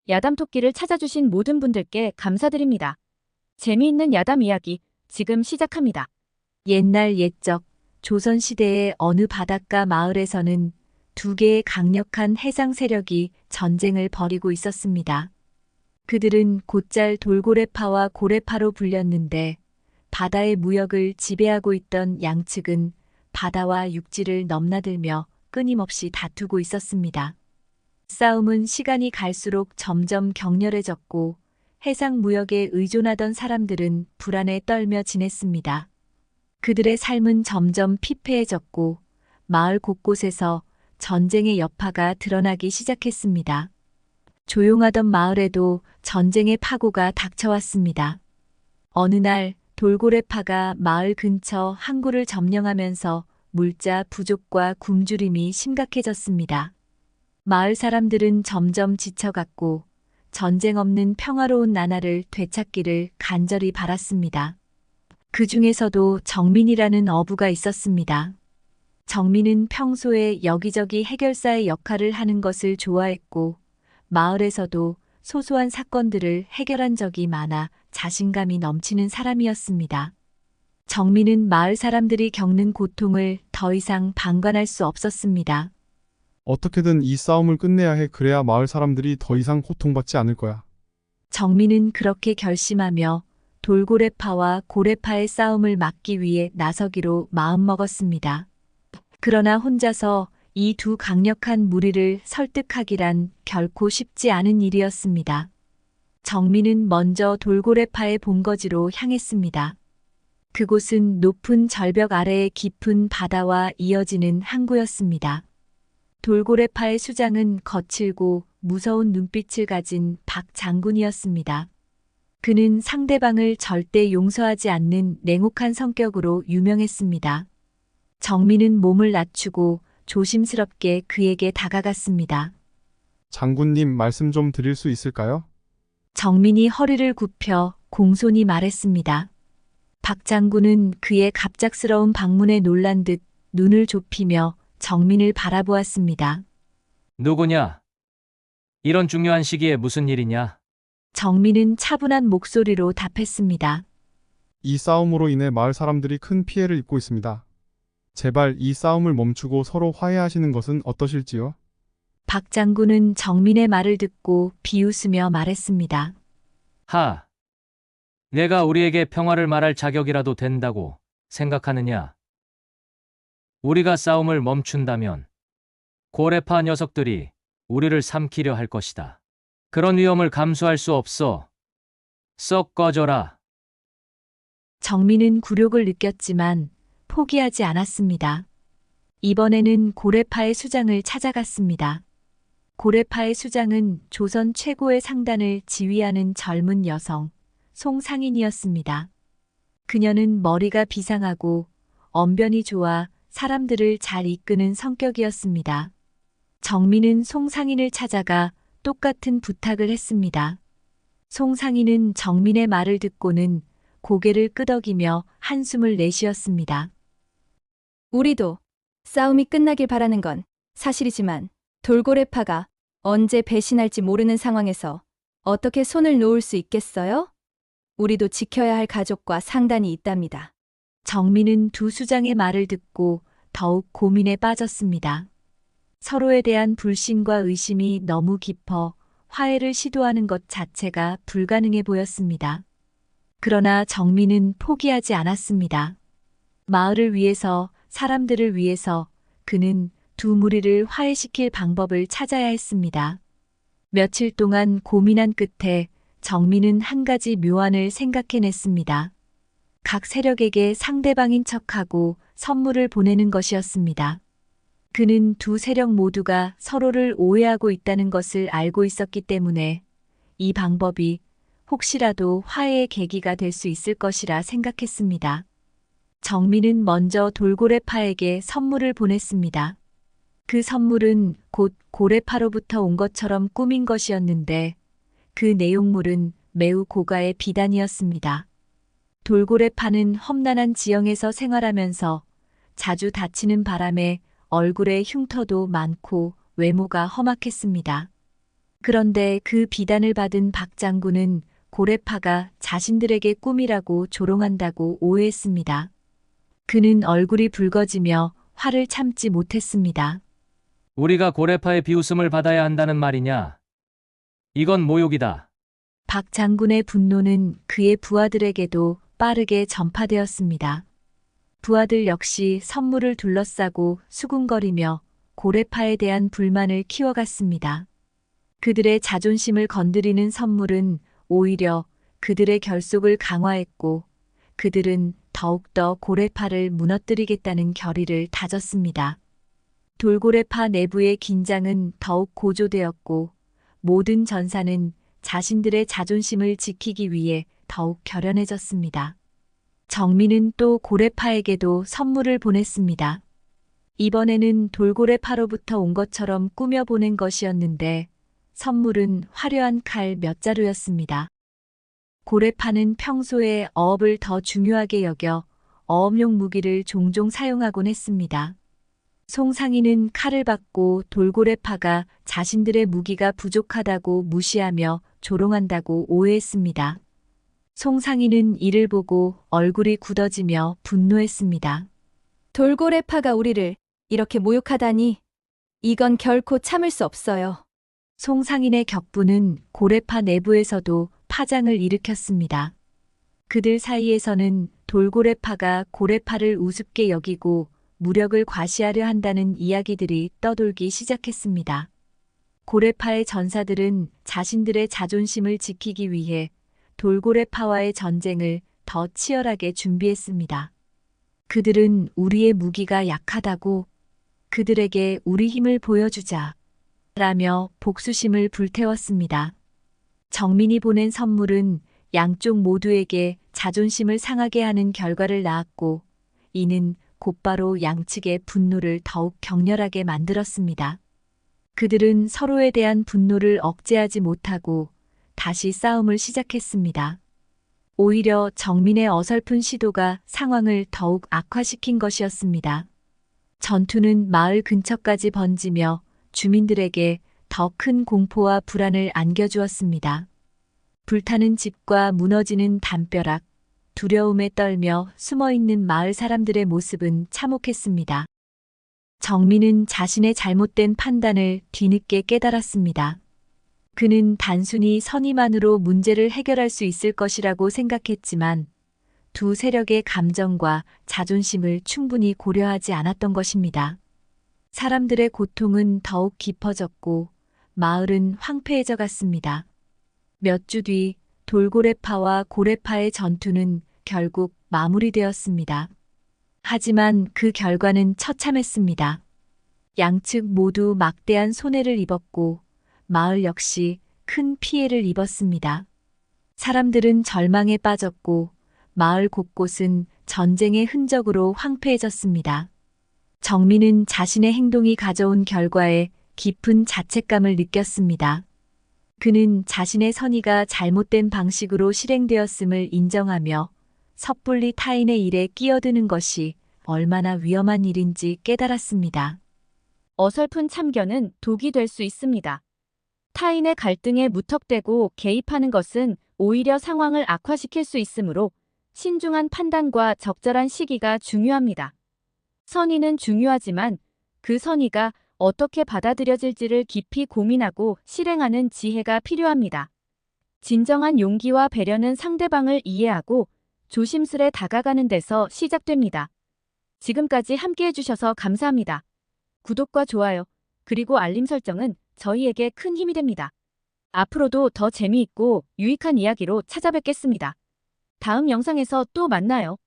야담토끼를 찾아주신 모든 분들께 감사드립니다. 재미있는 야담 이야기 지금 시작합니다. 옛날 옛적 조선시대의 어느 바닷가 마을에서는 두 개의 강력한 해상 세력이 전쟁을 벌이고 있었습니다. 그들은 곧잘 돌고래파와 고래파로 불렸는데 바다의 무역을 지배하고 있던 양측은 바다와 육지를 넘나들며 끊임없이 다투고 있었습니다. 싸움은 시간이 갈수록 점점 격렬해졌고 해상 무역에 의존하던 사람들은 불안에 떨며 지냈습니다. 그들의 삶은 점점 피폐해졌고 마을 곳곳에서 전쟁의 여파가 드러나기 시작했습니다. 조용하던 마을에도 전쟁의 파고가 닥쳐왔습니다. 어느 날 돌고래파가 마을 근처 항구를 점령하면서 물자 부족과 굶주림이 심각해졌습니다. 마을 사람들은 점점 지쳐갔고 전쟁 없는 평화로운 나날을 되찾기를 간절히 바랐습니다. 그 중에서도 정민이라는 어부가 있었습니다. 정민은 평소에 여기저기 해결사의 역할을 하는 것을 좋아했고 마을에서도 소소한 사건들을 해결한 적이 많아 자신감이 넘치는 사람이었습니다. 정민은 마을 사람들이 겪는 고통을 더 이상 방관할 수 없었습니다. 어떻게든 이 싸움을 끝내야 해. 그래야 마을 사람들이 더 이상 고통받지 않을 거야. 정민은 그렇게 결심하며 돌고래파와 고래파의 싸움을 막기 위해 나서기로 마음먹었습니다. 그러나 혼자서 이 두 강력한 무리를 설득하기란 결코 쉽지 않은 일이었습니다. 정민은 먼저 돌고래파의 본거지로 향했습니다. 그곳은 높은 절벽 아래의 깊은 바다와 이어지는 항구였습니다. 돌고래파의 수장은 거칠고 무서운 눈빛을 가진 박 장군이었습니다. 그는 상대방을 절대 용서하지 않는 냉혹한 성격으로 유명했습니다. 정민은 몸을 낮추고 조심스럽게 그에게 다가갔습니다. 장군님, 말씀 좀 드릴 수 있을까요? 정민이 허리를 굽혀 공손히 말했습니다. 박 장군은 그의 갑작스러운 방문에 놀란 듯 눈을 좁히며 정민을 바라보았습니다. 누구냐? 이런 중요한 시기에 무슨 일이냐? 정민은 차분한 목소리로 답했습니다. 이 싸움으로 인해 마을 사람들이 큰 피해를 입고 있습니다. 제발 이 싸움을 멈추고 서로 화해하시는 것은 어떠실지요? 박 장군은 정민의 말을 듣고 비웃으며 말했습니다. 하! 내가 우리에게 평화를 말할 자격이라도 된다고 생각하느냐? 우리가 싸움을 멈춘다면 고래파 녀석들이 우리를 삼키려 할 것이다. 그런 위험을 감수할 수 없어. 썩 꺼져라. 정민은 굴욕을 느꼈지만 포기하지 않았습니다. 이번에는 고래파의 수장을 찾아갔습니다. 고래파의 수장은 조선 최고의 상단을 지휘하는 젊은 여성, 송상인이었습니다. 그녀는 머리가 비상하고 언변이 좋아 사람들을 잘 이끄는 성격이었습니다. 정민은 송상인을 찾아가 똑같은 부탁을 했습니다. 송상인은 정민의 말을 듣고는 고개를 끄덕이며 한숨을 내쉬었습니다. 우리도 싸움이 끝나길 바라는 건 사실이지만 돌고래파가 언제 배신할지 모르는 상황에서 어떻게 손을 놓을 수 있겠어요? 우리도 지켜야 할 가족과 상단이 있답니다. 정민은 두 수장의 말을 듣고 더욱 고민에 빠졌습니다. 서로에 대한 불신과 의심이 너무 깊어 화해를 시도하는 것 자체가 불가능해 보였습니다. 그러나 정민은 포기하지 않았습니다. 마을을 위해서, 사람들을 위해서 그는 두 무리를 화해시킬 방법을 찾아야 했습니다. 며칠 동안 고민한 끝에 정민은 한 가지 묘안을 생각해냈습니다. 각 세력에게 상대방인 척하고 선물을 보내는 것이었습니다. 그는 두 세력 모두가 서로를 오해하고 있다는 것을 알고 있었기 때문에 이 방법이 혹시라도 화해의 계기가 될 수 있을 것이라 생각했습니다. 정민은 먼저 돌고래파에게 선물을 보냈습니다. 그 선물은 곧 고래파로부터 온 것처럼 꾸민 것이었는데 그 내용물은 매우 고가의 비단이었습니다. 돌고래파는 험난한 지형에서 생활하면서 자주 다치는 바람에 얼굴에 흉터도 많고 외모가 험악했습니다. 그런데 그 비단을 받은 박 장군은 고래파가 자신들에게 꿈이라고 조롱한다고 오해했습니다. 그는 얼굴이 붉어지며 화를 참지 못했습니다. 우리가 고래파의 비웃음을 받아야 한다는 말이냐? 이건 모욕이다. 박 장군의 분노는 그의 부하들에게도 빠르게 전파되었습니다. 부하들 역시 선물을 둘러싸고 수군거리며 고래파에 대한 불만을 키워갔습니다. 그들의 자존심을 건드리는 선물은 오히려 그들의 결속을 강화했고 그들은 더욱더 고래파를 무너뜨리겠다는 결의를 다졌습니다. 돌고래파 내부의 긴장은 더욱 고조되었고 모든 전사는 자신들의 자존심을 지키기 위해 더욱 결연해졌습니다. 정민은 또 고래파에게도 선물을 보냈습니다. 이번에는 돌고래파로부터 온 것처럼 꾸며보낸 것이었는데 선물은 화려한 칼 몇 자루였습니다. 고래파는 평소에 어업을 더 중요하게 여겨 어업용 무기를 종종 사용하곤 했습니다. 송상인은 칼을 받고 돌고래파가 자신들의 무기가 부족하다고 무시하며 조롱한다고 오해했습니다. 송상인은 이를 보고 얼굴이 굳어지며 분노했습니다. 돌고래파가 우리를 이렇게 모욕하다니. 이건 결코 참을 수 없어요. 송상인의 격분은 고래파 내부에서도 파장을 일으켰습니다. 그들 사이에서는 돌고래파가 고래파를 우습게 여기고 무력을 과시하려 한다는 이야기들이 떠돌기 시작했습니다. 고래파의 전사들은 자신들의 자존심을 지키기 위해 돌고래파와의 전쟁을 더 치열하게 준비했습니다. 그들은 우리의 무기가 약하다고, 그들에게 우리 힘을 보여주자 라며 복수심을 불태웠습니다. 정민이 보낸 선물은 양쪽 모두에게 자존심을 상하게 하는 결과를 낳았고 이는 곧바로 양측의 분노를 더욱 격렬하게 만들었습니다. 그들은 서로에 대한 분노를 억제하지 못하고 다시 싸움을 시작했습니다. 오히려 정민의 어설픈 시도가 상황을 더욱 악화시킨 것이었습니다. 전투는 마을 근처까지 번지며 주민들에게 더 큰 공포와 불안을 안겨주었습니다. 불타는 집과 무너지는 담벼락, 두려움에 떨며 숨어있는 마을 사람들의 모습은 참혹했습니다. 정민은 자신의 잘못된 판단을 뒤늦게 깨달았습니다. 그는 단순히 선의만으로 문제를 해결할 수 있을 것이라고 생각했지만 두 세력의 감정과 자존심을 충분히 고려하지 않았던 것입니다. 사람들의 고통은 더욱 깊어졌고 마을은 황폐해져 갔습니다. 몇 주 뒤 돌고래파와 고래파의 전투는 결국 마무리되었습니다. 하지만 그 결과는 처참했습니다. 양측 모두 막대한 손해를 입었고 마을 역시 큰 피해를 입었습니다. 사람들은 절망에 빠졌고 마을 곳곳은 전쟁의 흔적으로 황폐해졌습니다. 정민은 자신의 행동이 가져온 결과에 깊은 자책감을 느꼈습니다. 그는 자신의 선의가 잘못된 방식으로 실행되었음을 인정하며 섣불리 타인의 일에 끼어드는 것이 얼마나 위험한 일인지 깨달았습니다. 어설픈 참견은 독이 될 수 있습니다. 타인의 갈등에 무턱대고 개입하는 것은 오히려 상황을 악화시킬 수 있으므로 신중한 판단과 적절한 시기가 중요합니다. 선의는 중요하지만 그 선의가 어떻게 받아들여질지를 깊이 고민하고 실행하는 지혜가 필요합니다. 진정한 용기와 배려는 상대방을 이해하고 조심스레 다가가는 데서 시작됩니다. 지금까지 함께해 주셔서 감사합니다. 구독과 좋아요, 그리고 알림 설정은 저희에게 큰 힘이 됩니다. 앞으로도 더 재미있고 유익한 이야기로 찾아뵙겠습니다. 다음 영상에서 또 만나요.